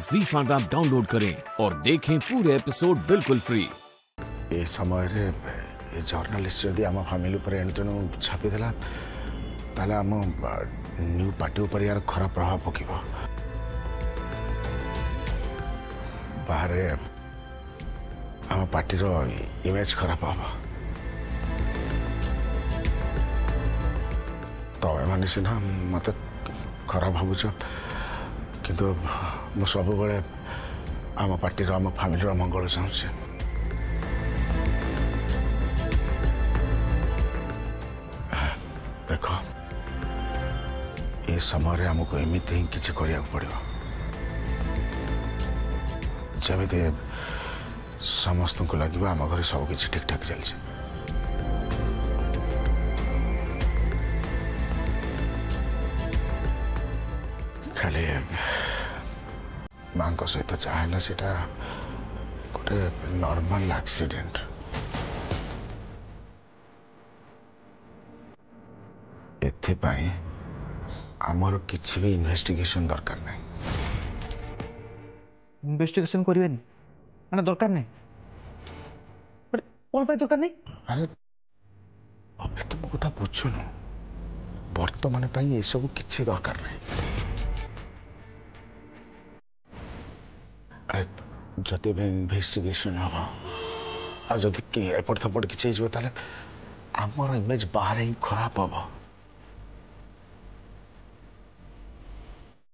ZEE5 app download करें और देखें पूरे एपिसोड बिल्कुल फ्री। ए समय रे ए जर्नलिस्ट जदि आम फैमिली पर एणु तेणु छापिदेला ताले आम न्यू पार्टी पर यार खराब प्रभाव पकिब। बाहर आम पार्टीर इमेज खराब हम तमें सीना मत खराब भावुच किंतु मु सब बड़े आम पार्टी आम फैमिली मंगल चाहूँगी। देख ये समय आमको एमती ही किसी करिया पड़ो जमी समस्त को लगे आम घर सब किसी ठीक ठाक चलছে। खाली माँ सहित चाहला सीटा गोटे नॉर्मल एक्सीडेंट। एथिपाई आमर किसी भी इन्वेस्टिगेशन दरकार नहीं। इन्वेस्टिगेशन करिवे माने दरकार नहीं बट कोन पे दरकार नहीं। अरे अबे तुम कथा बुझुन वर्तमान पाई ये सब किसी दरकार नहीं। जदि भी इन्वेस्टिगेशन हम आ जदि कि एपट थपट किसी हो ताले आमर इमेज बाहर ही खराब हम।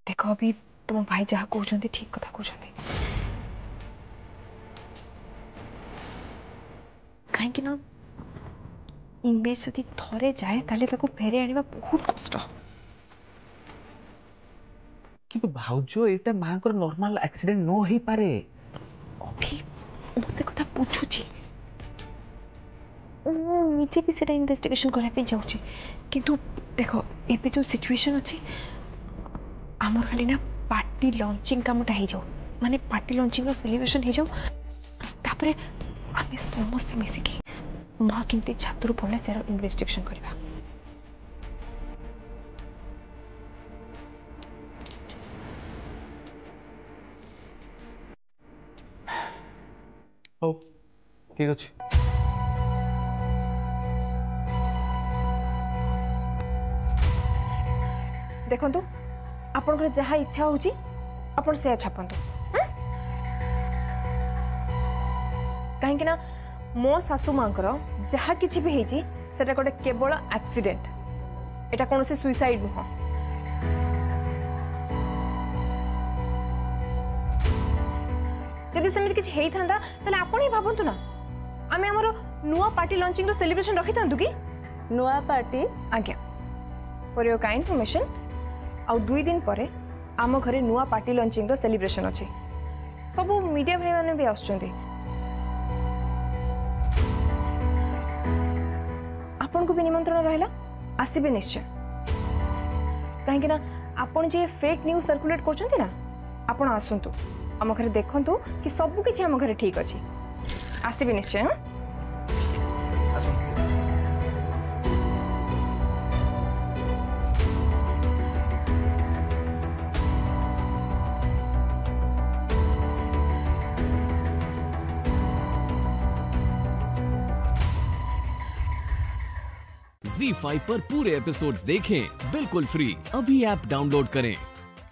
देखो अभी तुम भाई जहाँ कहते ठीक कथा कहते कहीं ना इमेज जदि थरे जाए ताले ताको फेरे आनिबा बहुत कष्ट। किंतु भाउजो एटा मां को नॉर्मल एक्सीडेंट नो ही पारे। अभी मुझे कथा पूछुची नीचे भी सेटा इन्वेस्टिगेशन करने पे जाउची किंतु देखो एबे जो सिचुएशन अछि आमर खाली ना पार्टी लॉन्चिंग कामटा हो जाओ माने पार्टी लॉन्चिंग रो सेलिब्रेशन हो जाओ तापरे आमे समस्त मिसिकी मां किंते छात्र पड़ले सेरो इन्वेस्टिगेशन करबा। ओ ठीक अछि देखो तो आपन जहाँ इच्छा होची आपन से छापंतु कहीं ना मो सासू माँ जहाँ किसी भी होती सेटा गोटे केवल एक्सीडेंट एटा कौन से सुइसाइड नुह। जदि सेमिति किछि हेई थांदा तले आपन ही भाबंतु ना आमे हमरो नुआ पार्टी लॉन्चिंग रो सेलिब्रेशन रखि थांदु कि नुआ पार्टी आज्ञा फॉर योर काइंड इन्फॉर्मेशन आउ 2 दिन परे आम घरे नुआ पार्टी लॉन्चिंग रो सेलिब्रेशन अछि सब मीडिया भाई माने भी आछुंती आपन को भी निमंत्रण रहला आसीबे निश्चय कहीं ना आपन जे फेक न्यूज सर्कुलेट करछंती ना आपन आसंतु आम घरे देखंतु कि सब किछि आम घरे ठीक अछि आसीबे निश्चय। ZEE5 पर पूरे एपिसोड्स देखें बिल्कुल फ्री। अभी ऐप डाउनलोड करें।